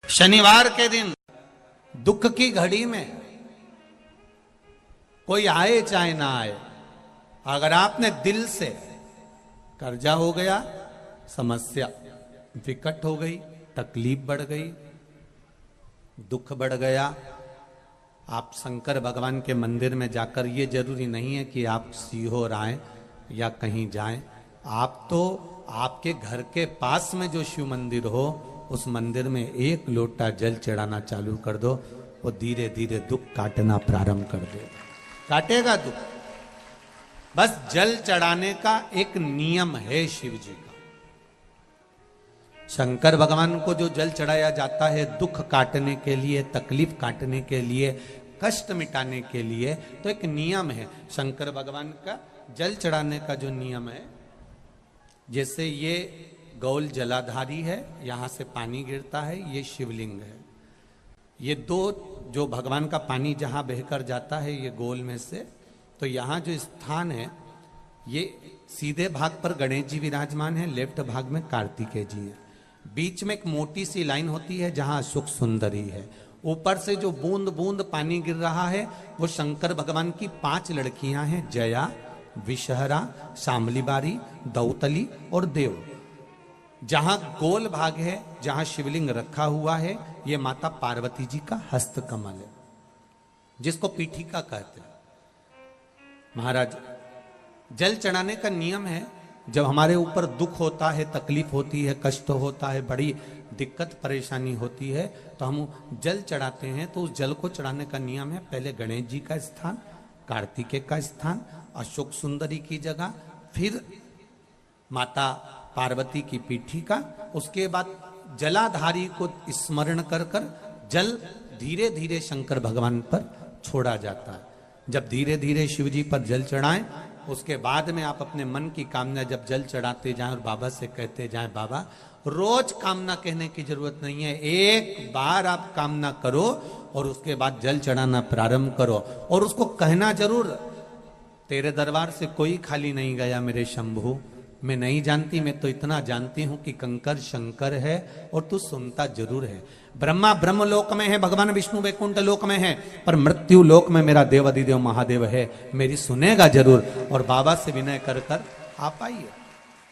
शनिवार के दिन दुख की घड़ी में कोई आए चाहे ना आए, अगर आपने दिल से कर्जा हो गया, समस्या विकट हो गई, तकलीफ बढ़ गई, दुख बढ़ गया, आप शंकर भगवान के मंदिर में जाकर, ये जरूरी नहीं है कि आप सीहोर आए या कहीं जाएं, आप तो आपके घर के पास में जो शिव मंदिर हो उस मंदिर में एक लोटा जल चढ़ाना चालू कर दो, वो धीरे धीरे दुख काटना प्रारंभ कर दे, काटेगा दुख। बस जल चढ़ाने का एक नियम है शिव जी का। शंकर भगवान को जो जल चढ़ाया जाता है दुख काटने के लिए, तकलीफ काटने के लिए, कष्ट मिटाने के लिए, तो एक नियम है शंकर भगवान का जल चढ़ाने का जो नियम है। जैसे ये गौल जलाधारी है, यहां से पानी गिरता है, ये शिवलिंग है। ये दो जो भगवान का पानी जहां बहकर जाता है ये गोल में से, तो यहाँ जो स्थान है ये सीधे भाग पर गणेश जी विराजमान है, लेफ्ट भाग में कार्तिकेय जी है, बीच में एक मोटी सी लाइन होती है जहां सुख सुंदरी है। ऊपर से जो बूंद बूंद पानी गिर रहा है वो शंकर भगवान की 5 लड़कियां हैं, जया, विषहरा, शामलीबारी, दौतली और देव। जहां गोल भाग है, जहां शिवलिंग रखा हुआ है, ये माता पार्वती जी का हस्त कमल है, जिसको पीठिका कहते हैं। महाराज, जल चढ़ाने का नियम है, जब हमारे ऊपर दुख होता है, तकलीफ होती है, कष्ट होता है, बड़ी दिक्कत परेशानी होती है, तो हम जल चढ़ाते हैं। तो उस जल को चढ़ाने का नियम है, पहले गणेश जी का स्थान, कार्तिकेय का स्थान, अशोक सुंदरी की जगह, फिर माता पार्वती की पीठिका, उसके बाद जलाधारी को स्मरण कर कर जल धीरे धीरे शंकर भगवान पर छोड़ा जाता है। जब धीरे धीरे शिव जी पर जल चढ़ाएं, उसके बाद में आप अपने मन की कामना जब जल चढ़ाते जाएं और बाबा से कहते जाएं, बाबा रोज कामना कहने की जरूरत नहीं है, एक बार आप कामना करो और उसके बाद जल चढ़ाना प्रारंभ करो, और उसको कहना जरूर, तेरे दरबार से कोई खाली नहीं गया मेरे शंभू, मैं नहीं जानती, मैं तो इतना जानती हूं कि कंकर शंकर है और तू सुनता जरूर है। ब्रह्मा ब्रह्म लोक में है, भगवान विष्णु वैकुंठ लोक में है, पर मृत्यु लोक में मेरा देव अधिदेव महादेव है, मेरी सुनेगा जरूर। और बाबा से विनय कर कर आप आइए।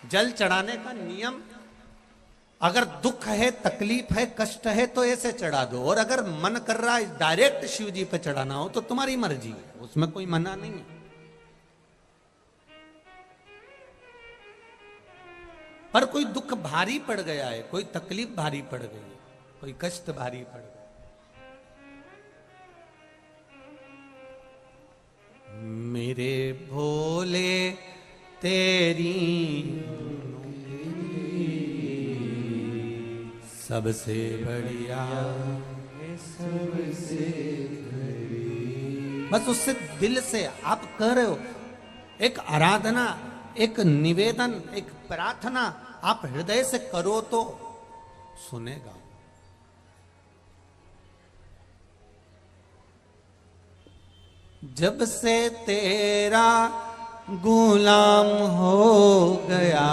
जल चढ़ाने का नियम, अगर दुख है, तकलीफ है, कष्ट है तो ऐसे चढ़ा दो, और अगर मन कर रहा है डायरेक्ट शिव जी पे चढ़ाना हो तो तुम्हारी मर्जी है, उसमें कोई मना नहीं है। पर कोई दुख भारी पड़ गया है, कोई तकलीफ भारी पड़ गई है, कोई कष्ट भारी पड़ गया, मेरे भोले तेरी सबसे बढ़िया, सबसे बस उससे दिल से आप कह रहे हो, एक आराधना, एक निवेदन, एक प्रार्थना आप हृदय से करो तो सुनेगा। जब से तेरा गुलाम हो गया,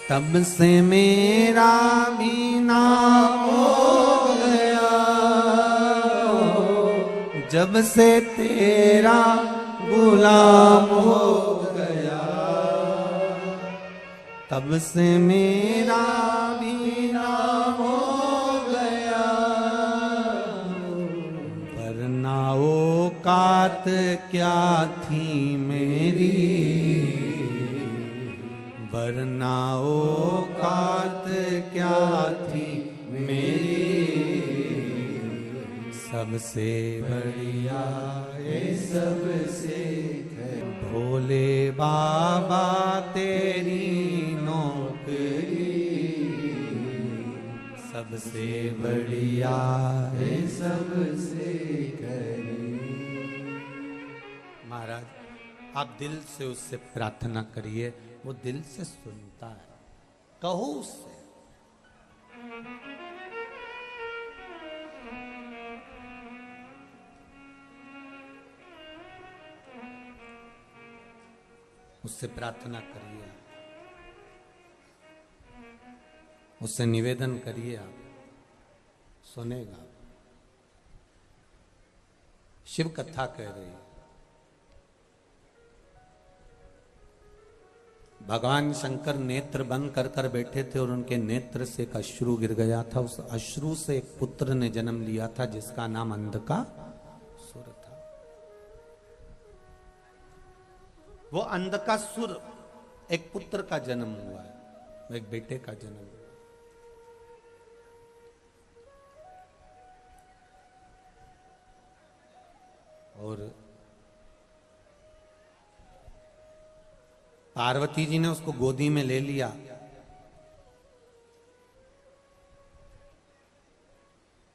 तब से मेरा भी नाम हो गया, जब से तेरा गुलाम हो गया, तब से मेरा भी नाम हो गया, वरना औकात क्या थी मेरी, वरना औकात क्या थी मेरी, सबसे बढ़िया है सबसे भोले बाबा तेरी नौकरी, सबसे बढ़िया है सबसे करी। महाराज, आप दिल से उससे प्रार्थना करिए, वो दिल से सुनता है, कहो उससे। उससे प्रार्थना करिए। उससे निवेदन करिए, आप सुनेगा। शिव कथा कह रही, भगवान शंकर नेत्र बंद कर कर बैठे थे और उनके नेत्र से एक अश्रु गिर गया था। उस अश्रु से एक पुत्र ने जन्म लिया था जिसका नाम अंधकासुर था। वो अंधकासुर एक पुत्र का जन्म हुआ है, एक बेटे का जन्म हुआ। और पार्वती जी ने उसको गोदी में ले लिया।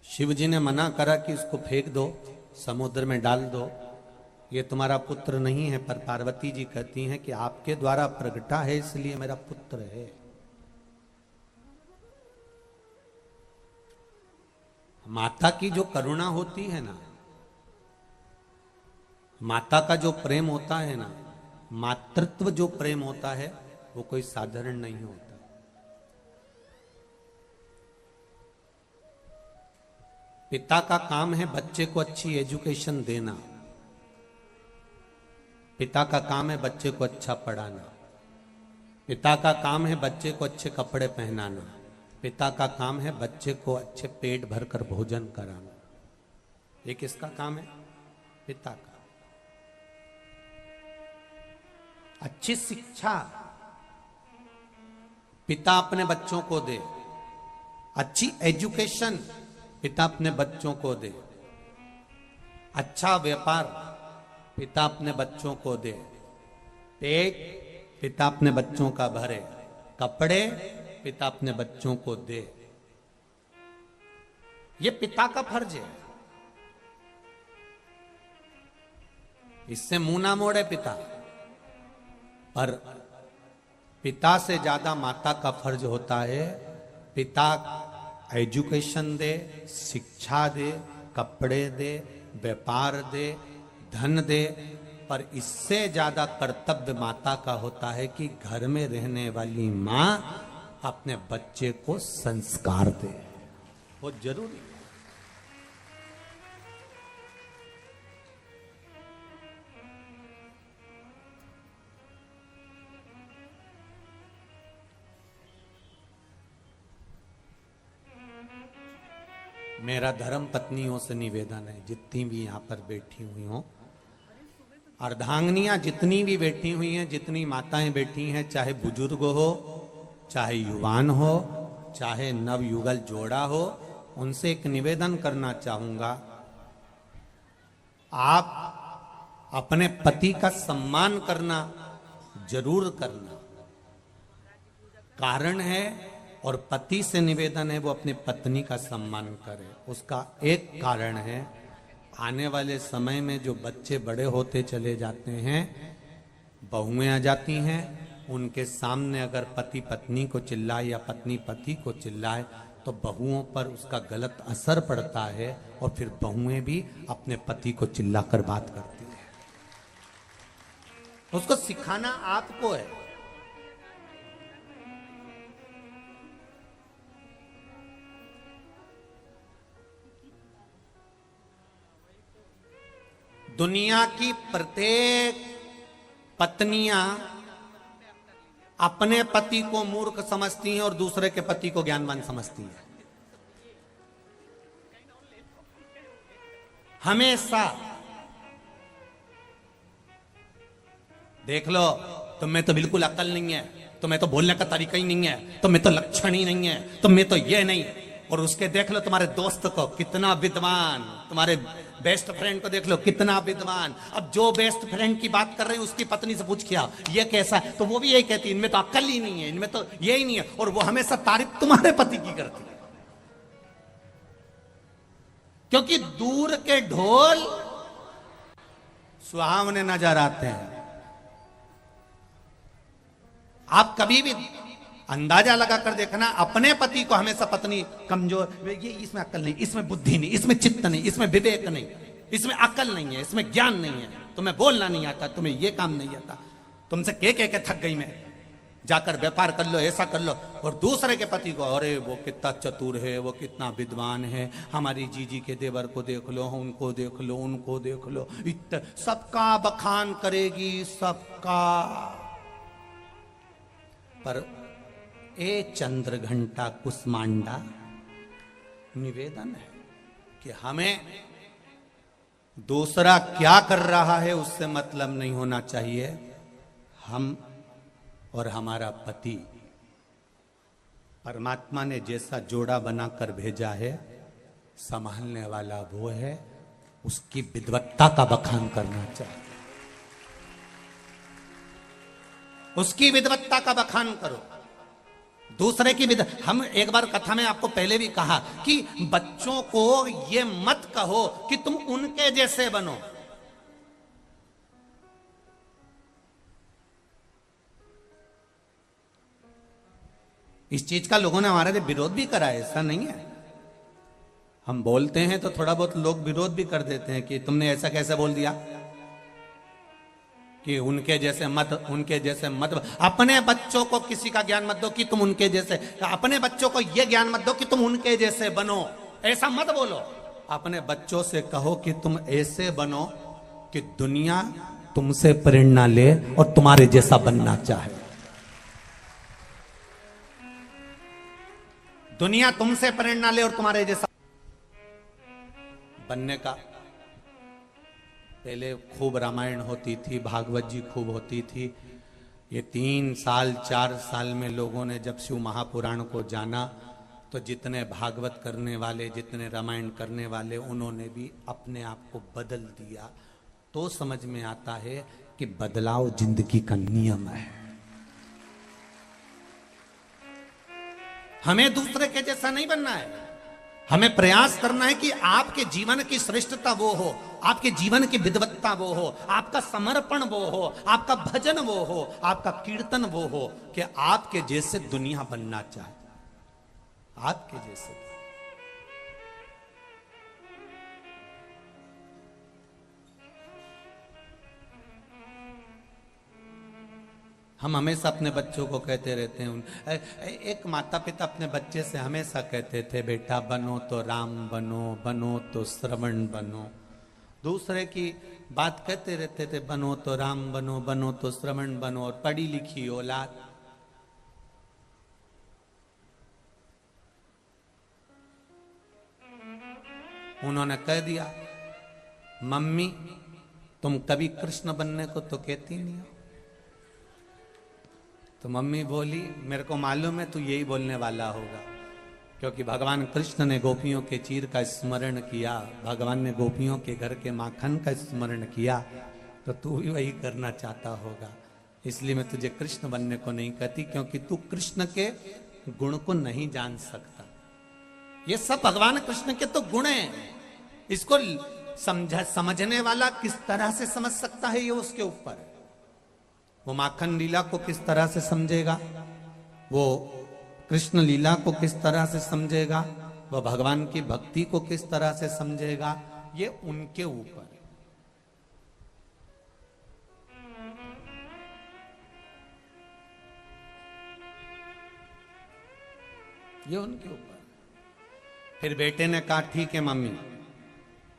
शिव जी ने मना करा कि इसको फेंक दो, समुद्र में डाल दो, ये तुम्हारा पुत्र नहीं है। पर पार्वती जी कहती हैं कि आपके द्वारा प्रगटा है इसलिए मेरा पुत्र है। माता की जो करुणा होती है ना, माता का जो प्रेम होता है ना, मातृत्व जो प्रेम होता है वो कोई साधारण नहीं होता। पिता का काम है बच्चे को अच्छी एजुकेशन देना, पिता का काम है बच्चे को अच्छा पढ़ाना, पिता का काम है बच्चे को अच्छे कपड़े पहनाना, पिता का काम है बच्चे को अच्छे पेट भरकर भोजन कराना। ये किसका काम है? पिता का। अच्छी शिक्षा पिता अपने बच्चों को दे, अच्छी एजुकेशन पिता अपने बच्चों को दे, अच्छा व्यापार पिता अपने बच्चों को दे, पेट पिता अपने बच्चों का भरे, कपड़े पिता अपने बच्चों को दे। ये पिता का फर्ज है। इससे मुंह ना मोड़े पिता। पर पिता से ज्यादा माता का फर्ज होता है। पिता एजुकेशन दे, शिक्षा दे, कपड़े दे, व्यापार दे, धन दे, पर इससे ज्यादा कर्तव्य माता का होता है कि घर में रहने वाली मां अपने बच्चे को संस्कार दे। बहुत जरूरी है। मेरा धर्म पत्नियों से निवेदन है, जितनी भी यहाँ पर बैठी हुई हों, अर्धांगनियां जितनी भी बैठी हुई हैं, जितनी माताएं बैठी हैं, चाहे बुजुर्ग हो, चाहे युवान हो, चाहे नवयुगल जोड़ा हो, उनसे एक निवेदन करना चाहूंगा, आप अपने पति का सम्मान करना जरूर करना। कारण है, और पति से निवेदन है वो अपनी पत्नी का सम्मान करे। उसका एक कारण है, आने वाले समय में जो बच्चे बड़े होते चले जाते हैं, बहुएं आ जाती हैं, उनके सामने अगर पति पत्नी को चिल्लाए या पत्नी पति को चिल्लाए तो बहुओं पर उसका गलत असर पड़ता है और फिर बहुएं भी अपने पति को चिल्लाकर बात करती है। उसको सिखाना आपको है। दुनिया की प्रत्येक पत्नियां अपने पति को मूर्ख समझती हैं और दूसरे के पति को ज्ञानवान समझती हैं। हमेशा देख लो, तुम्हें तो बिल्कुल अकल नहीं है, तुम्हें तो बोलने का तरीका ही नहीं है, तुम्हें तो लक्षण ही नहीं है, तुम्हें तो ये नहीं। और उसके देख लो तुम्हारे दोस्त को, कितना विद्वान, तुम्हारे बेस्ट फ्रेंड को देख लो कितना विद्वान। अब जो बेस्ट फ्रेंड की बात कर रहे हैं उसकी पत्नी से पूछ किया ये कैसा है, तो वो भी यही कहती है इनमें तो अकल ही नहीं है, इनमें तो ये ही नहीं है। और वो हमेशा तारीफ तुम्हारे पति की करती है, क्योंकि दूर के ढोल सुहावने नजर आते हैं। आप कभी भी अंदाजा लगाकर देखना, अपने पति को हमेशा पत्नी कमजोर, ये इसमें अकल नहीं, इसमें बुद्धि नहीं, इसमें चित्त नहीं, इसमें विवेक नहीं, इसमें अकल नहीं है, इसमें ज्ञान नहीं है, तुम्हें बोलना नहीं आता, तुम्हें ये काम नहीं आता, तुमसे कह के थक गई मैं, जाकर व्यापार कर लो, ऐसा कर लो। और दूसरे के पति को, अरे वो कितना चतुर है, वो कितना विद्वान है, हमारी जीजी के देवर को देख लो, उनको देख लो, उनको देख लो, इतना सबका बखान करेगी, सबका। पर एक चंद्र घंटा कुसमांडा निवेदन है कि हमें दूसरा क्या कर रहा है उससे मतलब नहीं होना चाहिए। हम और हमारा पति, परमात्मा ने जैसा जोड़ा बनाकर भेजा है, संभालने वाला वो है, उसकी विद्वत्ता का बखान करना चाहिए। उसकी विद्वत्ता का बखान करो, दूसरे की हम एक बार कथा में आपको पहले भी कहा कि बच्चों को ये मत कहो कि तुम उनके जैसे बनो। इस चीज का लोगों ने हमारे लिए विरोध भी करा है, ऐसा नहीं है। हम बोलते हैं तो थोड़ा बहुत लोग विरोध भी कर देते हैं कि तुमने ऐसा कैसे बोल दिया, कि उनके जैसे मत, उनके जैसे मत। अपने बच्चों को किसी का ज्ञान मत दो कि तुम उनके जैसे, अपने बच्चों को यह ज्ञान मत दो कि तुम उनके जैसे बनो, ऐसा मत बोलो। अपने बच्चों से कहो कि तुम ऐसे बनो कि दुनिया तुमसे प्रेरणा ले और तुम्हारे जैसा बनना चाहे। दुनिया तुमसे प्रेरणा ले और तुम्हारे जैसा बनने का। पहले खूब रामायण होती थी, भागवत जी खूब होती थी। ये 3 साल 4 साल में लोगों ने जब शिव महापुराण को जाना, तो जितने भागवत करने वाले, जितने रामायण करने वाले, उन्होंने भी अपने आप को बदल दिया। तो समझ में आता है कि बदलाव जिंदगी का नियम है। हमें दूसरे के जैसा नहीं बनना है, हमें प्रयास करना है कि आपके जीवन की श्रेष्ठता वो हो, आपके जीवन की विद्वत्ता वो हो, आपका समर्पण वो हो, आपका भजन वो हो, आपका कीर्तन वो हो कि आपके जैसे दुनिया बनना चाहे, आपके जैसे। हम हमेशा अपने बच्चों को कहते रहते हैं, एक माता पिता अपने बच्चे से हमेशा कहते थे, बेटा बनो तो राम बनो, बनो तो श्रवण बनो। दूसरे की बात कहते रहते थे, बनो तो राम बनो, बनो तो श्रवण बनो। और पढ़ी लिखी औलाद, उन्होंने कह दिया, मम्मी तुम कभी कृष्ण बनने को तो कहती नहीं हो। तो मम्मी बोली, मेरे को मालूम है तू यही बोलने वाला होगा, क्योंकि भगवान कृष्ण ने गोपियों के चीर का स्मरण किया, भगवान ने गोपियों के घर के माखन का स्मरण किया, तो तू भी वही करना चाहता होगा। इसलिए मैं तुझे कृष्ण बनने को नहीं कहती, क्योंकि तू कृष्ण के गुण को नहीं जान सकता। ये सब भगवान कृष्ण के तो गुण हैं, इसको समझने वाला किस तरह से समझ सकता है, ये उसके ऊपर है। वो माखन लीला को किस तरह से समझेगा, वो कृष्ण लीला को किस तरह से समझेगा, वो भगवान की भक्ति को किस तरह से समझेगा, ये उनके ऊपर है। ये उनके ऊपर। फिर बेटे ने कहा, ठीक है मम्मी,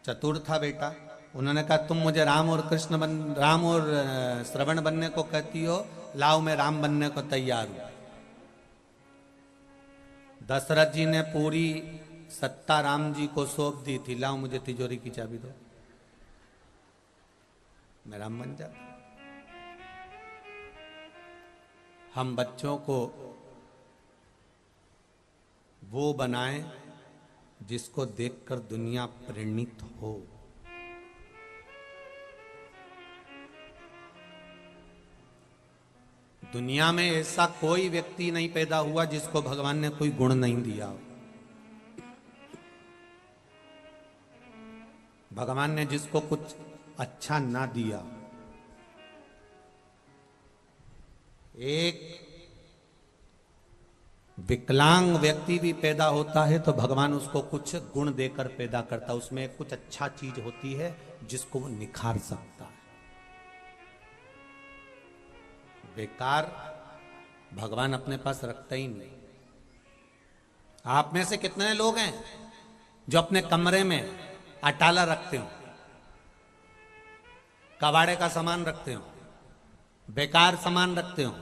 चतुर था बेटा, उन्होंने कहा तुम मुझे राम और श्रवण बनने को कहती हो, लाओ मैं राम बनने को तैयार हूं। दशरथ जी ने पूरी सत्ता राम जी को सौंप दी थी, लाओ मुझे तिजोरी की चाबी दो, मैं राम बन जाता। हम बच्चों को वो बनाएं जिसको देखकर दुनिया प्रेरित हो। दुनिया में ऐसा कोई व्यक्ति नहीं पैदा हुआ जिसको भगवान ने कोई गुण नहीं दिया हो। भगवान ने जिसको कुछ अच्छा ना दिया, एक विकलांग व्यक्ति भी पैदा होता है तो भगवान उसको कुछ गुण देकर पैदा करता है, उसमें कुछ अच्छा चीज होती है जिसको वो निखार सकता है। बेकार भगवान अपने पास रखता ही नहीं। आप में से कितने लोग हैं जो अपने कमरे में अटाला रखते हो, कबाड़े का सामान रखते हो, बेकार सामान रखते हो?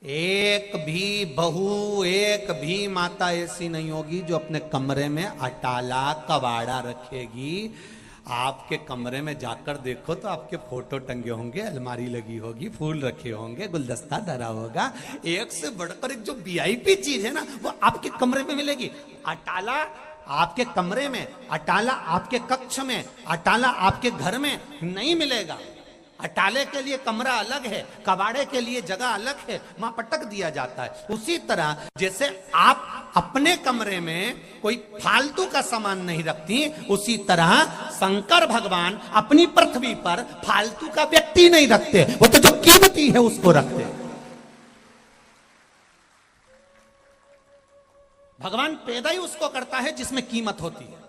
एक भी बहू, एक भी माता ऐसी नहीं होगी जो अपने कमरे में अटाला कबाड़ा रखेगी। आपके कमरे में जाकर देखो तो आपके फोटो टंगे होंगे, अलमारी लगी होगी, फूल रखे होंगे, गुलदस्ता धरा होगा। एक से बढ़कर एक जो वीआईपी चीज है ना, वो आपके कमरे में मिलेगी। अटाला आपके कमरे में, अटाला आपके कक्ष में, अटाला आपके घर में नहीं मिलेगा। अटाले के लिए कमरा अलग है, कबाड़े के लिए जगह अलग है, वहां पटक दिया जाता है। उसी तरह जैसे आप अपने कमरे में कोई फालतू का सामान नहीं रखती, उसी तरह शंकर भगवान अपनी पृथ्वी पर फालतू का व्यक्ति नहीं रखते, वो तो जो कीमती है उसको रखते। भगवान पैदा ही उसको करता है जिसमें कीमत होती है।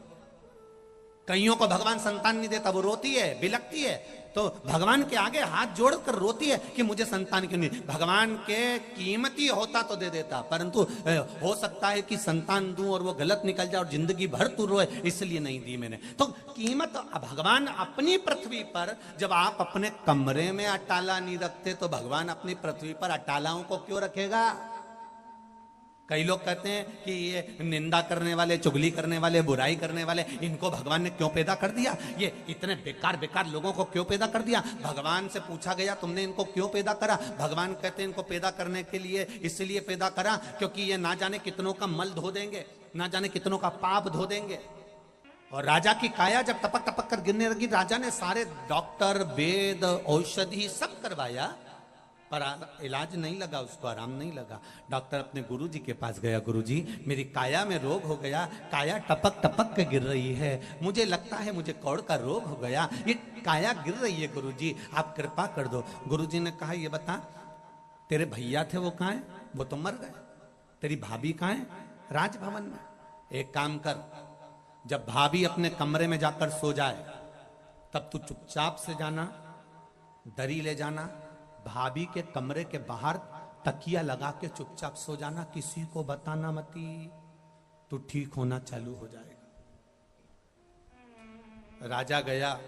कईयों को भगवान संतान नहीं देता, वो रोती है, बिलकती है, तो भगवान के आगे हाथ जोड़कर रोती है कि मुझे संतान क्यों नहीं। भगवान के कीमती होता तो दे देता, परंतु हो सकता है कि संतान दूं और वो गलत निकल जाए और जिंदगी भर तू रोए, इसलिए नहीं दी मैंने। तो कीमत भगवान अपनी पृथ्वी पर, जब आप अपने कमरे में अटाला नहीं रखते तो भगवान अपनी पृथ्वी पर अटालाओं को क्यों रखेगा? कई लोग कहते हैं कि ये निंदा करने वाले, चुगली करने वाले, बुराई करने वाले, इनको भगवान ने क्यों पैदा कर दिया? ये इतने बेकार बेकार लोगों को क्यों पैदा कर दिया? भगवान से पूछा गया तुमने इनको क्यों पैदा करा? भगवान कहते हैं इनको पैदा करने के लिए इसलिए पैदा करा क्योंकि ये ना जाने कितनों का मल धो देंगे, ना जाने कितनों का पाप धो देंगे। और राजा की काया जब टपक टपक कर गिरने लगी, राजा ने सारे डॉक्टर, वेद, औषधि सब करवाया, पर इलाज नहीं लगा, उसको आराम नहीं लगा। डॉक्टर अपने गुरुजी के पास गया, गुरुजी मेरी काया में रोग हो गया, काया टपक टपक के गिर रही है, मुझे लगता है मुझे कौड़ का रोग हो गया, ये काया गिर रही है गुरुजी, आप कृपा कर दो। गुरुजी ने कहा ये बता तेरे भैया थे वो कहाँ है? वो तो मर गए। तेरी भाभी कहाँ है? राजभवन में। एक काम कर, जब भाभी अपने कमरे में जाकर सो जाए तब तू चुपचाप से जाना, दरी ले जाना, भाभी के कमरे के बाहर तकिया लगा के चुपचाप सो जाना, किसी को बताना मती, तो ठीक होना चालू हो जाएगा। राजा गया,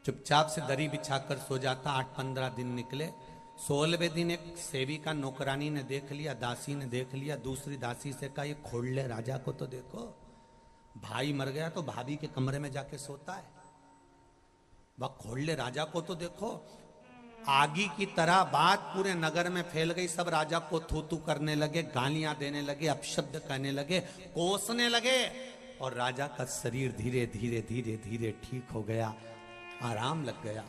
चुपचाप से दरी बिछाकर सो जाता। 8-15 दिन निकले। 16वें दिन एक सेविका नौकरानी ने देख लिया, दासी ने देख लिया, दूसरी दासी से कहा ये खोल ले राजा को तो देखो, भाई मर गया तो भाभी के कमरे में जाके सोता है, वह खोल ले राजा को तो देखो। आगी की तरह बात पूरे नगर में फैल गई, सब राजा को थू थू करने लगे, गालियां देने लगे, अपशब्द कहने लगे, कोसने लगे, और राजा का शरीर धीरे धीरे धीरे धीरे ठीक हो गया, आराम लग गया।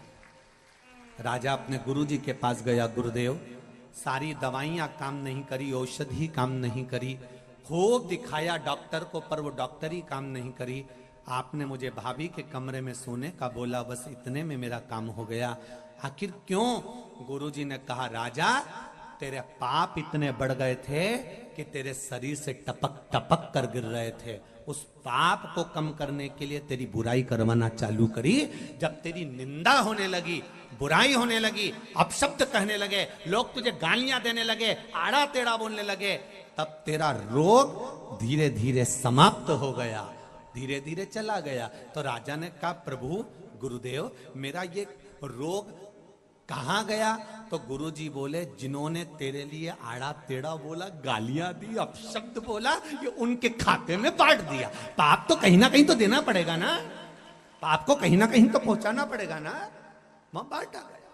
राजा अपने गुरुजी के पास गया, गुरुदेव सारी दवाइयां काम नहीं करी, औषधि काम नहीं करी, खूब दिखाया डॉक्टर को, पर वो डॉक्टरी काम नहीं करी, आपने मुझे भाभी के कमरे में सोने का बोला, बस इतने में मेरा काम हो गया। आखिर क्यों? गुरुजी ने कहा राजा तेरे पाप इतने बढ़ गए थे कि तेरे शरीर से टपक टपक कर गिर रहे थे, उस पाप को कम करने के लिए तेरी बुराई करवाना चालू करी। जब तेरी निंदा होने लगी, बुराई होने लगी, अपशब्द कहने लगे, लोग तुझे गालियां देने लगे, आड़ा टेढ़ा बोलने लगे, तब तेरा रोग धीरे धीरे समाप्त हो गया, धीरे धीरे चला गया। तो राजा ने कहा प्रभु गुरुदेव मेरा ये रोग कहां गया? तो गुरुजी बोले जिन्होंने तेरे लिए आड़ा टेढ़ा बोला, गालियां दी, अपशब्द बोला, ये उनके खाते में बांट दिया। पाप तो कहीं ना कहीं तो देना पड़ेगा ना, पाप को कहीं ना कहीं तो पहुंचाना पड़ेगा ना, वहां बांटा गया।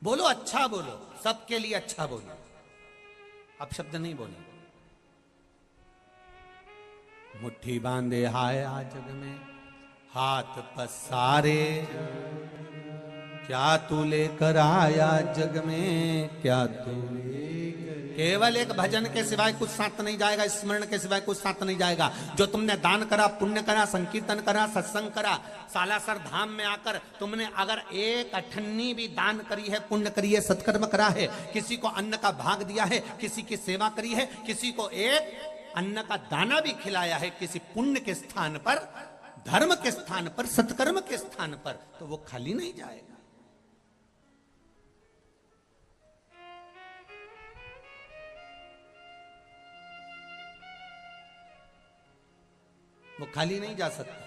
बोलो अच्छा बोलो, सबके लिए अच्छा बोलो, अपशब्द नहीं बोलो। मुट्ठी बांधे हाय आज जग में हाथ पसारे, क्या तू लेकर आया जग में, क्या तू केवल एक भजन के सिवाय कुछ साथ नहीं जाएगा, स्मरण के सिवाय कुछ साथ नहीं जाएगा। जो तुमने दान करा, पुण्य करा, संकीर्तन करा, सत्संग करा, सालासर धाम में आकर तुमने अगर एक अठन्नी भी दान करी है, पुण्य करी है, सत्कर्म करा है, किसी को अन्न का भाग दिया है, किसी की सेवा करी है, किसी को एक अन्न का दाना भी खिलाया है, किसी पुण्य के स्थान पर, धर्म के स्थान पर, सत्कर्म के स्थान पर, तो वो खाली नहीं जाएगा। वो खाली नहीं जा सकता।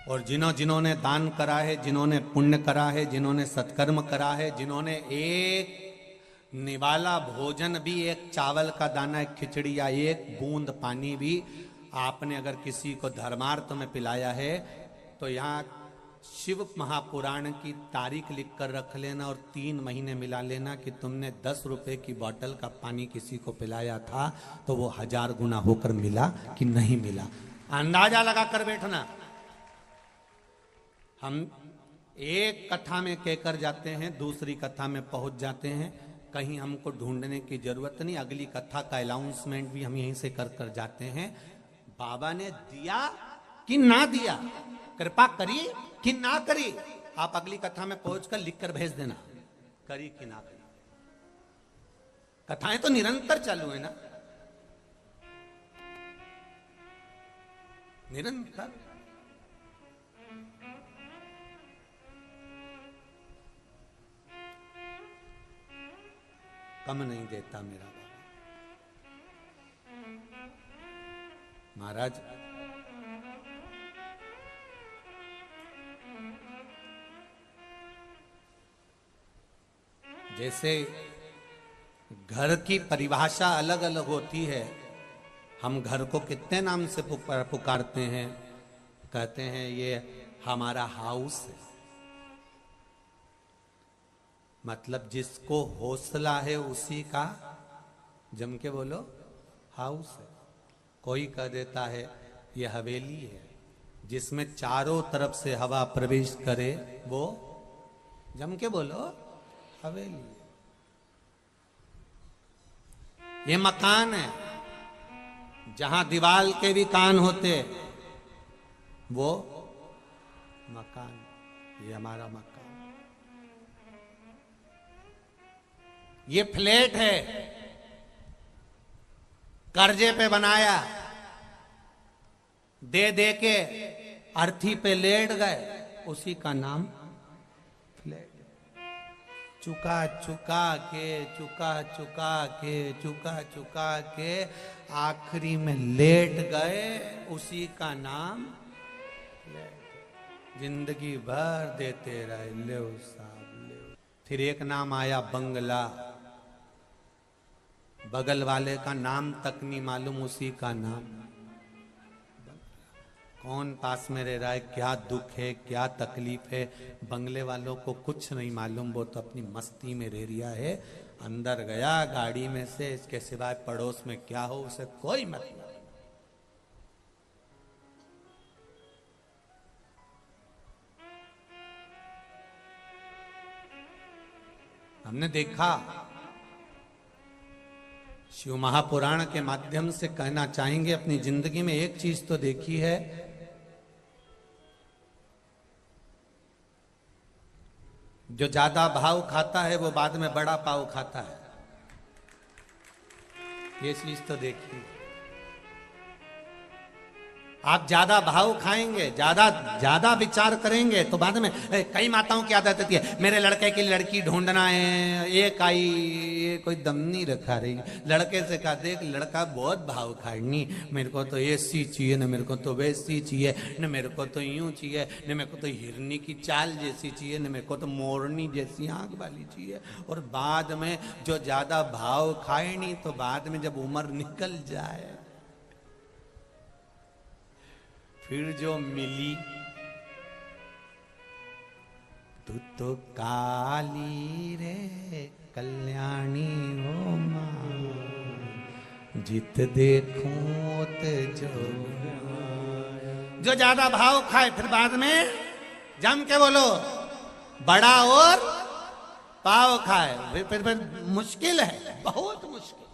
और जिन्होंने दान करा है, जिन्होंने पुण्य करा है, जिन्होंने सत्कर्म करा है, जिन्होंने एक निवाला भोजन भी, एक चावल का दाना, एक खिचड़ी या एक बूंद पानी भी आपने अगर किसी को धर्मार्थ में पिलाया है, तो यहाँ शिव महापुराण की तारीख लिख कर रख लेना और 3 महीने मिला लेना कि तुमने 10 रुपए की बोतल का पानी किसी को पिलाया था तो वो 1000 गुना होकर मिला कि नहीं मिला। अंदाजा लगा कर बैठना। हम एक कथा में कहकर जाते हैं, दूसरी कथा में पहुंच जाते हैं, कहीं हमको ढूंढने की जरूरत नहीं। अगली कथा का अनाउंसमेंट भी हम यहीं से कर कर जाते हैं। बाबा ने दिया कि ना दिया, कृपा करी कि ना करी, आप अगली कथा में पहुंचकर लिख कर भेज देना, करी कि ना करी। कथाएं तो निरंतर चालू है ना, निरंतर। कम नहीं देता मेरा बाबा। महाराज जैसे घर की परिभाषा अलग अलग होती है, हम घर को कितने नाम से पुकारते हैं। कहते हैं ये हमारा हाउस है, मतलब जिसको हौसला है उसी का, जम के बोलो, हाउस है। कोई कह देता है ये हवेली है, जिसमें चारों तरफ से हवा प्रवेश करे, वो जम के बोलो हवेली। ये मकान है, जहां दीवाल के भी कान होते, वो मकान, ये हमारा मकान। ये फ्लैट है, कर्जे पे बनाया, दे दे के अर्थी पे लेट गए, उसी का नाम फ्लैट। चुका चुका के, चुका चुका के, चुका चुका के आखिरी में लेट गए, उसी का नाम फ्लैट। जिंदगी भर देते रहे, ले साहब ले। फिर एक नाम आया बंगला, बगल वाले का नाम तक नहीं मालूम, उसी का नाम। कौन पास में रह रहा है, क्या दुख है, क्या तकलीफ है, बंगले वालों को कुछ नहीं मालूम। वो तो अपनी मस्ती में रह रिया है। अंदर गया गाड़ी में से, इसके सिवाय पड़ोस में क्या हो उसे कोई मतलब नहीं। हमने देखा, शिव महापुराण के माध्यम से कहना चाहेंगे, अपनी जिंदगी में एक चीज तो देखी है, जो ज्यादा भाव खाता है वो बाद में बड़ा पाव खाता है। ये चीज तो देखी। आप ज्यादा भाव खाएंगे, ज्यादा विचार करेंगे तो बाद में, कई माताओं की आदत होती है, मेरे लड़के की लड़की ढूंढना है, एक आई, ये कोई दम नहीं रखा रही। लड़के से कहा, देख लड़का बहुत भाव खाएगी, मेरे को तो ऐसी चाहिए, न मेरे को तो वैसी चाहिए, न मेरे को तो यूं चाहिए, न मेरे को तो हिरनी की चाल जैसी चाहिए, न मेरे को तो मोरनी जैसी आंख वाली चाहिए। और बाद में जो ज्यादा भाव खाए नहीं, तो बाद में जब उम्र निकल जाए, फिर जो मिली, तू तो काली रे कल्याणी हो मां, जित देखूं ते जो ज्यादा भाव खाए, फिर बाद में जम के बोलो बड़ा और पाव खाए, फिर मुश्किल है, बहुत मुश्किल।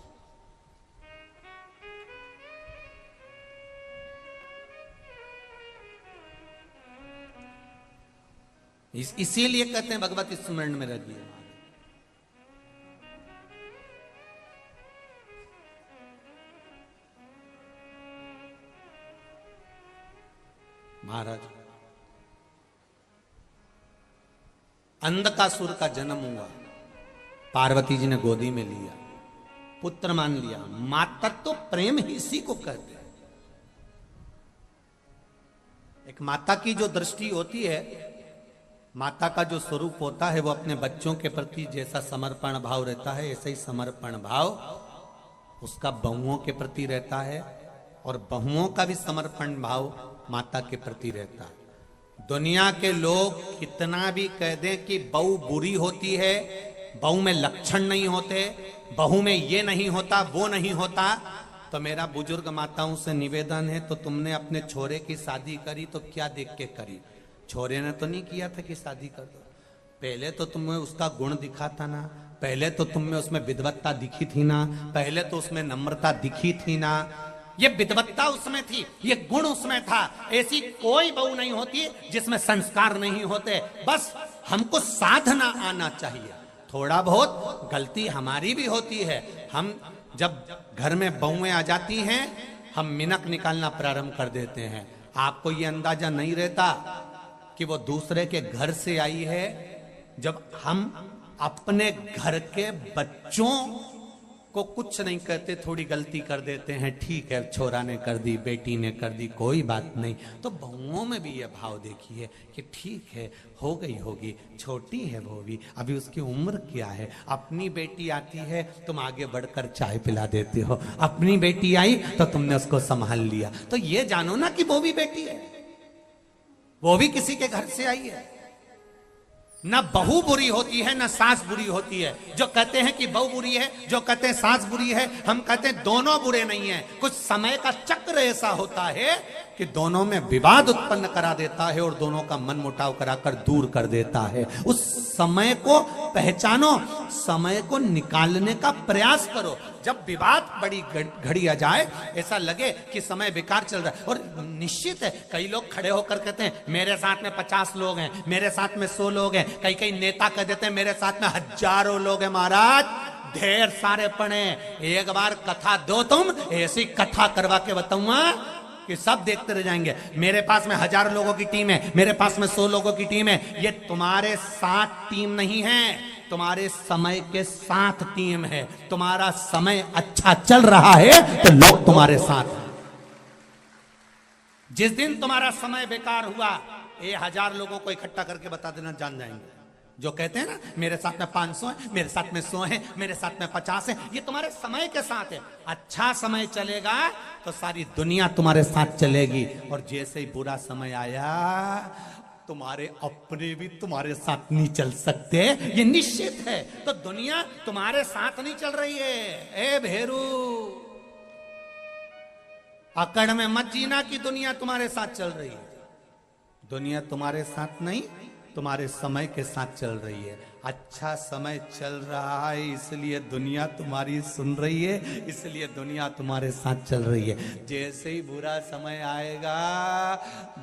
इसीलिए कहते हैं भगवत स्मरण में रहिए। महाराज, अंधकासुर का जन्म हुआ, पार्वती जी ने गोदी में लिया, पुत्र मान लिया। मातृत्व प्रेम ही इसी को कहते हैं। एक माता की जो दृष्टि होती है, माता का जो स्वरूप होता है, वो अपने बच्चों के प्रति जैसा समर्पण भाव रहता है, ऐसा ही समर्पण भाव उसका बहुओं के प्रति रहता है, और बहुओं का भी समर्पण भाव माता के प्रति रहता है। दुनिया के लोग कितना भी कह दें कि बहू बुरी होती है, बहू में लक्षण नहीं होते, बहू में ये नहीं होता, वो नहीं होता, तो मेरा बुजुर्ग माताओं से निवेदन है, तो तुमने अपने छोरे की शादी करी तो क्या देख के करी? छोरे ने तो नहीं किया था कि शादी कर दो। पहले तो तुम्हें उसका गुण दिखा था ना, पहले तो तुम्हें उसमें विद्वत्ता दिखी थी ना, पहले तो उसमें नम्रता दिखी थी ना। ये विद्वत्ता उसमें थी, ये गुण उसमें था। ऐसी कोई बहू नहीं होती जिसमें संस्कार नहीं होते। बस हमको साधना आना चाहिए। थोड़ा बहुत गलती हमारी भी होती है। हम जब घर में बहुएं आ जाती हैं, हम मिनक निकालना प्रारंभ कर देते हैं। आपको ये अंदाजा नहीं रहता कि वो दूसरे के घर से आई है। जब हम अपने घर के बच्चों को कुछ नहीं कहते, थोड़ी गलती कर देते हैं, ठीक है छोरा ने कर दी, बेटी ने कर दी, कोई बात नहीं, तो बहुओं में भी ये भाव देखिए कि ठीक है हो गई होगी, छोटी है वो भी, अभी उसकी उम्र क्या है। अपनी बेटी आती है तुम आगे बढ़कर चाय पिला देते हो, अपनी बेटी आई तो तुमने उसको संभाल लिया। तो ये जानो ना कि वो भी बेटी है, वो भी किसी के घर से आई है। न बहू बुरी होती है न सास बुरी होती है। जो कहते हैं कि बहू बुरी है, जो कहते हैं सास बुरी है, हम कहते हैं दोनों बुरे नहीं है। कुछ समय का चक्र ऐसा होता है कि दोनों में विवाद उत्पन्न करा देता है और दोनों का मन मुटाव कराकर दूर कर देता है। उस समय को पहचानो, समय को निकालने का प्रयास करो। जब विवाद बड़ी घड़ी आ जाए, ऐसा लगे कि समय बेकार चल रहा है, और निश्चित है कई लोग खड़े होकर कहते हैं मेरे साथ में 50 लोग हैं, मेरे साथ में 100 लोग हैं। कई कई नेता कह देते हैं मेरे साथ में हजारों लोग हैं। महाराज ढेर सारे पड़े, एक बार कथा दो, तुम ऐसी कथा करवा के बताऊंगा कि सब देखते रह जाएंगे। मेरे पास में 1000 लोगों की टीम है, मेरे पास में 100 लोगों की टीम है। ये तुम्हारे साथ टीम नहीं है, तुम्हारे समय के साथ टीम है। तुम्हारा समय अच्छा चल रहा है तो लोग तुम्हारे साथ हैं। जिस दिन तुम्हारा समय बेकार हुआ, ये 1000 लोगों को इकट्ठा करके बता देना, जान जाएंगे। जो कहते हैं ना मेरे साथ में 500 है, मेरे साथ में 100 है, मेरे साथ में 50 है, ये तुम्हारे समय के साथ है। अच्छा समय चलेगा तो सारी दुनिया तुम्हारे साथ चलेगी, और जैसे ही बुरा समय आया, तुम्हारे अपने भी तुम्हारे साथ नहीं चल सकते, ये निश्चित है। तो दुनिया तुम्हारे साथ नहीं चल रही है। ए भेरू, अकड़ में मत जीना कि दुनिया तुम्हारे साथ चल रही है। दुनिया तुम्हारे साथ नहीं, तुम्हारे समय के साथ चल रही है। अच्छा समय चल रहा है इसलिए दुनिया तुम्हारी सुन रही है, इसलिए दुनिया तुम्हारे साथ चल रही है। जैसे ही बुरा समय आएगा,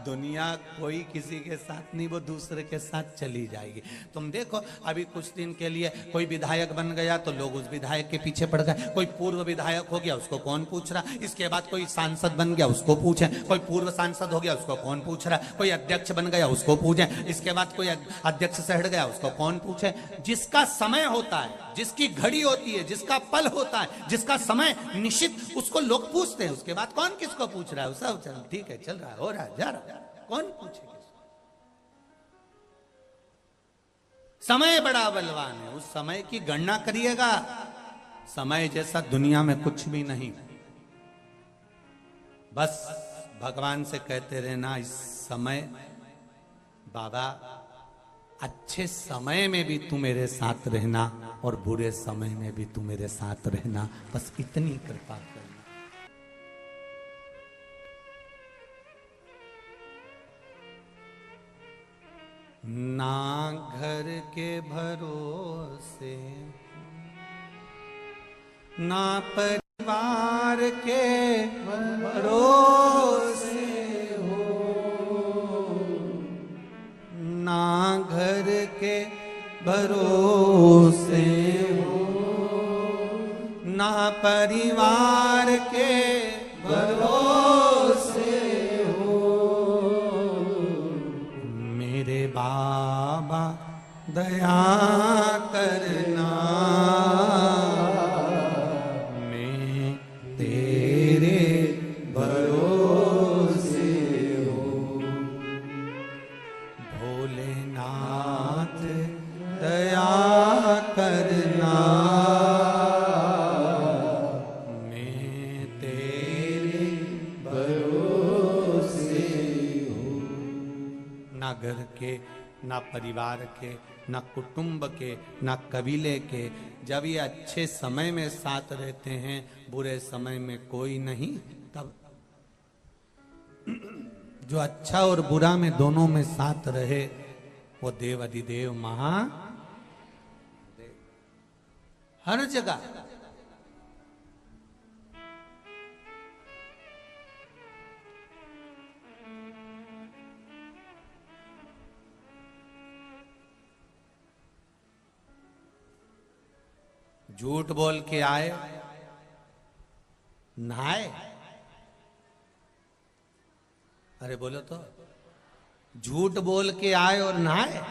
दुनिया कोई किसी के साथ नहीं, वो दूसरे के साथ चली जाएगी। तुम देखो अभी कुछ दिन के लिए कोई विधायक बन गया तो लोग उस विधायक के पीछे पड़ गए। कोई पूर्व विधायक हो गया, उसको कौन पूछ रहा। इसके बाद कोई सांसद बन गया, उसको पूछे। कोई पूर्व सांसद हो गया, उसको कौन पूछ रहा। कोई अध्यक्ष बन गया, उसको पूछे। इसके बाद कोई अध्यक्ष से हट गया, उसको कौन पूछे। जिसका समय होता है, जिसकी घड़ी होती है, जिसका पल होता है, जिसका समय निश्चित, उसको लोग पूछते हैं। उसके बाद कौन किसको पूछ रहा है, सब चल ठीक है, चल रहा है, हो रहा है, जा रहा है, कौन पूछेगा। समय बड़ा बलवान है, उस समय की गणना करिएगा। समय जैसा दुनिया में कुछ भी नहीं। बस भगवान से कहते रहना, इस समय बाबा अच्छे समय में भी तू मेरे साथ रहना और बुरे समय में भी तू मेरे साथ रहना। बस इतनी कृपा करना। ना घर के भरोसे, ना परिवार के भरोसे, ना घर के भरोसे हो, ना परिवार के भरोसे हो। मेरे बाबा दया करना, मैं तेरे भरोसे हो। ना परिवार के, ना कुटुंब के, ना कबीले के। जब ये अच्छे समय में साथ रहते हैं, बुरे समय में कोई नहीं, तब जो अच्छा और बुरा में दोनों में साथ रहे, वो देव अधिदेव महा हर जगह। झूठ बोल के आए, नहाए। अरे बोलो तो, झूठ बोल के आए और नहाए।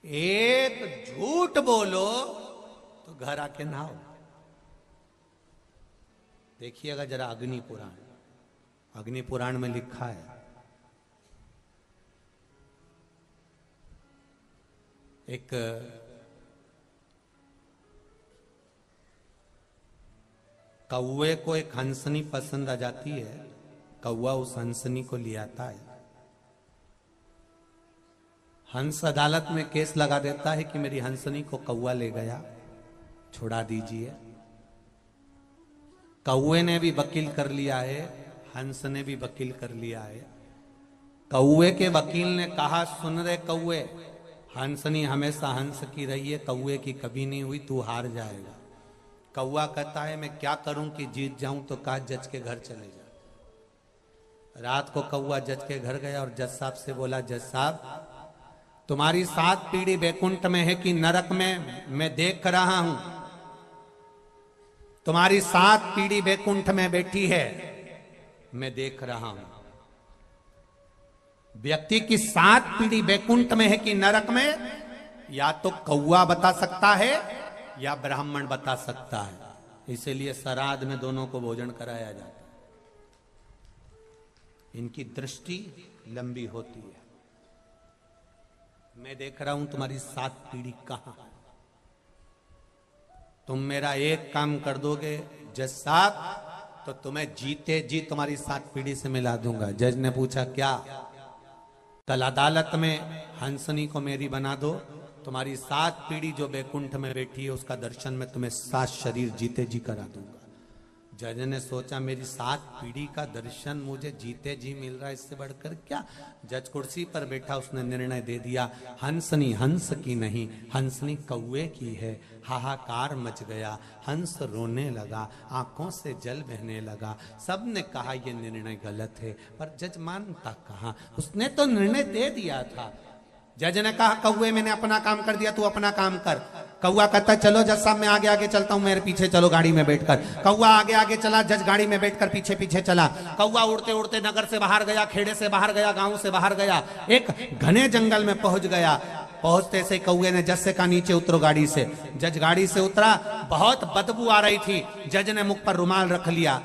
एक झूठ बोलो तो घर आके नहाओ। देखिएगा जरा अग्नि पुराण, अग्नि पुराण में लिखा है, एक कौवे को एक हंसनी पसंद आ जाती है। कौवा उस हंसनी को ले आता है। हंस अदालत में केस लगा देता है कि मेरी हंसनी को कौवा ले गया, छुड़ा दीजिए। कौवे ने भी वकील कर लिया है, हंस ने भी वकील कर लिया है। कौवे के वकील ने कहा, सुन रे कौवे, हंसनी हमेशा हंस की रही है, कौवे की कभी नहीं हुई, तू हार जाएगा। कौवा कहता है मैं क्या करूं कि जीत जाऊं? तो कहा जज के घर चले जा। रात को कौवा जज के घर गया और जज साहब से बोला, जज साहब तुम्हारी 7 पीढ़ी बैकुंठ में है कि नरक में, मैं देख रहा हूं। तुम्हारी 7 पीढ़ी बैकुंठ में बैठी है, मैं देख रहा हूं। व्यक्ति की 7 पीढ़ी बैकुंठ में है कि नरक में, या तो कौवा बता सकता है या ब्राह्मण बता सकता है। इसीलिए श्राद्ध में दोनों को भोजन कराया जाता है। इनकी दृष्टि लंबी होती है। मैं देख रहा हूं तुम्हारी 7 पीढ़ी कहां है। तुम मेरा एक काम कर दोगे जज साहब, तो तुम्हें जीते जी तुम्हारी 7 पीढ़ी से मिला दूंगा। जज ने पूछा क्या? कल अदालत में हंसनी को मेरी बना दो, तुम्हारी 7 पीढ़ी जो बैकुंठ में बैठी है उसका दर्शन में तुम्हें 7 शरीर जीते जी करा दूंगा। जज ने सोचा मेरी 7 पीढ़ी का दर्शन मुझे जीते जी मिल रहा है, इससे बढ़कर क्या। जज कुर्सी पर बैठा, उसने निर्णय दे दिया, हंसनी हंस की नहीं, हंसनी कौवे की है। हाहाकार मच गया, हंस रोने लगा, आंखों से जल बहने लगा। सबने कहा यह निर्णय गलत है, पर जज मानता कहां, उसने तो निर्णय दे दिया था। जज ने कहा कौवे मैंने अपना काम कर दिया, तू अपना काम कर। कौवा कहता चलो जज साहब मैं आगे आगे चलता हूं, मेरे पीछे चलो गाड़ी में बैठकर। कौवा आगे आगे चला, जज गाड़ी में बैठकर पीछे पीछे चला। कौवा उड़ते उड़ते नगर से बाहर गया, खेड़े से बाहर गया, गांव से बाहर गया, एक घने जंगल में पहुंच गया। पहुंचते से कौवे ने जज से कहा नीचे उतरो गाड़ी से। जज गाड़ी से उतरा, बहुत बदबू आ रही थी। जज ने मुख पर रुमाल रख लिया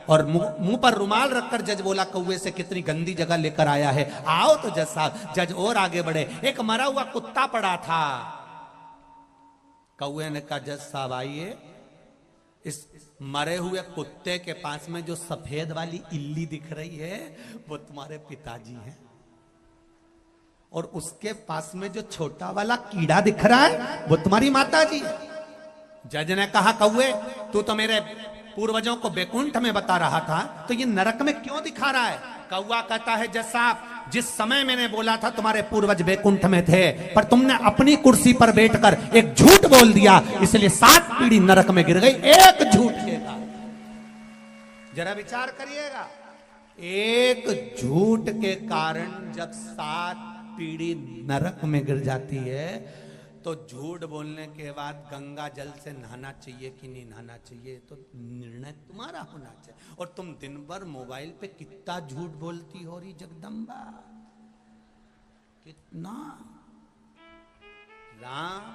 और मुंह पर रुमाल रखकर जज बोला कौवे से कितनी गंदी जगह लेकर आया है, आओ तो जज साहब। जज और आगे बढ़े, एक मरा हुआ कुत्ता पड़ा था। कौवे ने कहा जज साहब आइए, इस मरे हुए कुत्ते के पास में जो सफेद वाली इल्ली दिख रही है वो तुम्हारे पिताजी हैं, और उसके पास में जो छोटा वाला कीड़ा दिख रहा है वो तुम्हारी माता जी है। जज ने कहा कौवे तू तो मेरे पूर्वजों को बैकुंठ में बता रहा था, तो ये नरक में क्यों दिखा रहा है? कौवा कहता है जज साहब जिस समय मैंने बोला था तुम्हारे पूर्वज बैकुंठ में थे, पर तुमने अपनी कुर्सी पर बैठकर एक झूठ बोल दिया, इसलिए 7 पीढ़ी नरक में गिर गई एक झूठ के कारण। जरा विचार करिएगा, एक झूठ के कारण जब 7 पीढ़ी नरक में गिर जाती है, तो झूठ बोलने के बाद गंगा जल से नहाना चाहिए कि नहीं नहाना चाहिए, तो निर्णय तुम्हारा होना चाहिए। और तुम दिन भर मोबाइल पे कितना झूठ बोलती हो रही जगदम्बा, कितना राम,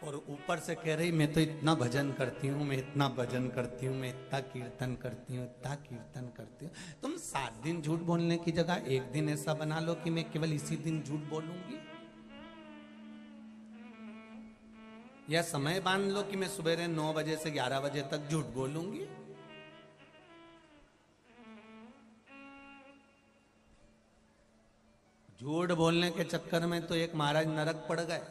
और ऊपर से कह रही मैं तो इतना भजन करती हूँ, मैं इतना भजन करती हूँ, मैं इतना कीर्तन करती हूँ, इतना कीर्तन करती हूँ। तुम 7 दिन झूठ बोलने की जगह एक दिन ऐसा बना लो कि मैं केवल इसी दिन झूठ बोलूंगी, या समय बांध लो कि मैं सुबह 9 बजे से 11 बजे तक झूठ बोलूंगी। झूठ बोलने के चक्कर में तो एक महाराज नरक पड़ गए।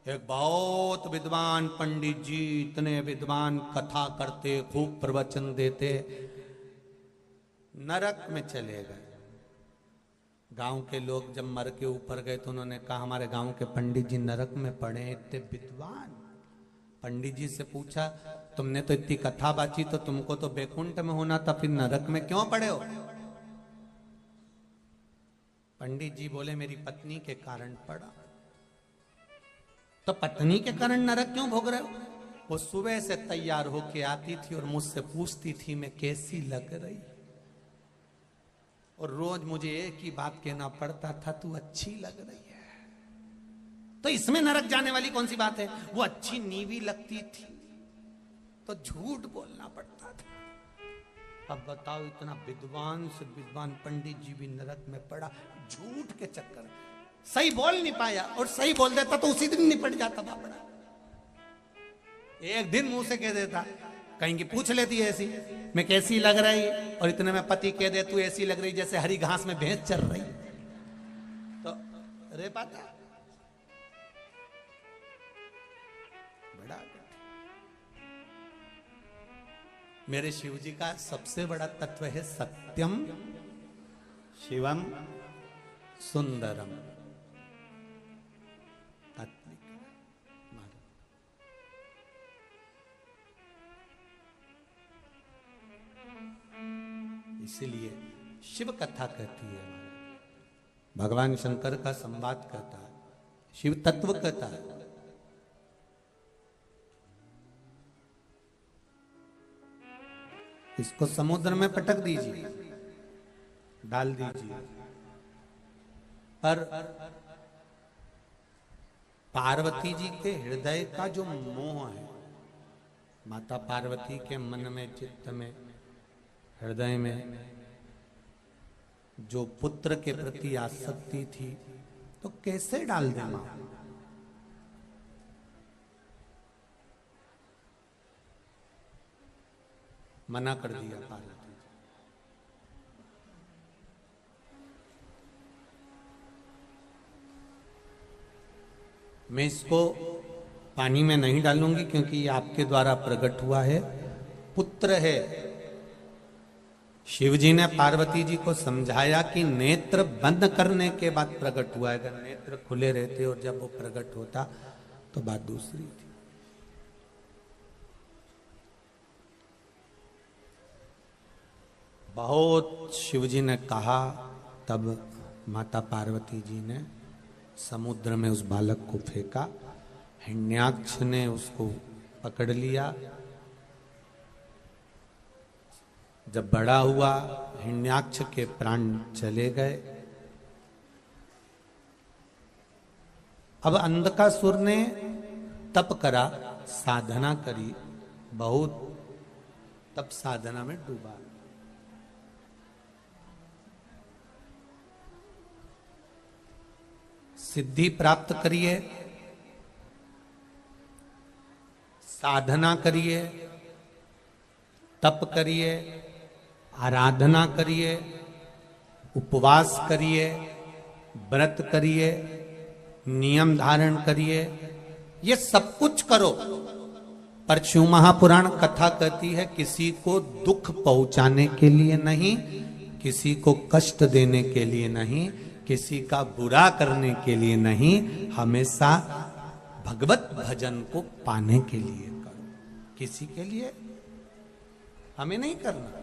एक बहुत विद्वान पंडित जी, इतने विद्वान, कथा करते, खूब प्रवचन देते, नरक में चले गए। गांव के लोग जब मर के ऊपर गए तो उन्होंने कहा हमारे गांव के पंडित जी नरक में पड़े, इतने विद्वान। पंडित जी से पूछा तुमने तो इतनी कथा बाची, तो तुमको तो बैकुंठ में होना था, फिर नरक में क्यों पड़े हो? पंडित जी बोले मेरी पत्नी के कारण पड़ा। तो पत्नी के कारण नरक क्यों भोग रहे हो? वो सुबह से तैयार होके आती थी और मुझसे पूछती थी मैं कैसी लग रही, और रोज मुझे एक ही बात कहना पड़ता था, तू अच्छी लग रही है। तो इसमें नरक जाने वाली कौन सी बात है? वो अच्छी नीवी लगती थी तो झूठ बोलना पड़ता था। अब बताओ, इतना विद्वान से विद्वान पंडित जी भी नरक में पड़ा झूठ के चक्कर। सही बोल नहीं पाया, और सही बोल देता तो उसी दिन निपट जाता बापड़ा। एक दिन मुंह से कह देता, कहीं की पूछ लेती है ऐसी मैं कैसी लग रही, और इतने में पति कह दे तू ऐसी लग रही जैसे हरी घास में भैंस चल रही, तो रे पाता बड़ा। मेरे शिव जी का सबसे बड़ा तत्व है सत्यम शिवम सुंदरम। इसीलिए शिव कथा कहती है, भगवान शंकर का संवाद कहता है, शिव तत्व कहता है। इसको समुद्र में पटक दीजिए, डाल दीजिए, पर पार्वती जी के हृदय का जो मोह है, माता पार्वती के मन में, चित्त में, हृदय में जो पुत्र के प्रति आसक्ति थी, तो कैसे डाल दे मां? मना कर दिया पार्वती जी। मैं इसको पानी में नहीं डालूंगी क्योंकि ये आपके द्वारा प्रकट हुआ है, पुत्र है। शिव जी ने पार्वती जी को समझाया कि नेत्र बंद करने के बाद प्रकट हुआ है, अगर नेत्र खुले रहते और जब वो प्रकट होता तो बात दूसरी थी। बहुत शिव जी ने कहा, तब माता पार्वती जी ने समुद्र में उस बालक को फेंका, हिरण्याक्ष ने उसको पकड़ लिया। जब बड़ा हुआ हिरण्याक्ष के प्राण चले गए। अब अंधकासुर ने तप करा, साधना करी, बहुत तप साधना में डूबा। सिद्धि प्राप्त करिए, साधना करिए, तप करिए, आराधना करिए, उपवास करिए, व्रत करिए, नियम धारण करिए, ये सब कुछ करो, पर शिव महापुराण कथा कहती है किसी को दुख पहुंचाने के लिए नहीं, किसी को कष्ट देने के लिए नहीं, किसी का बुरा करने के लिए नहीं, हमेशा भगवत भजन को पाने के लिए करो, किसी के लिए हमें नहीं करना।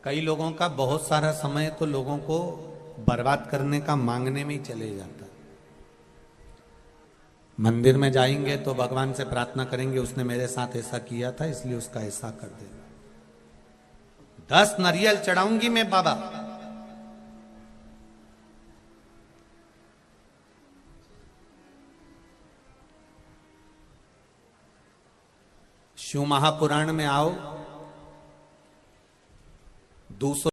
कई लोगों का बहुत सारा समय तो लोगों को बर्बाद करने का मांगने में ही चले जाता। मंदिर में जाएंगे तो भगवान से प्रार्थना करेंगे उसने मेरे साथ ऐसा किया था इसलिए उसका ऐसा कर देगा। 10 नारियल चढ़ाऊंगी मैं बाबा, शिव महापुराण में आओ, 200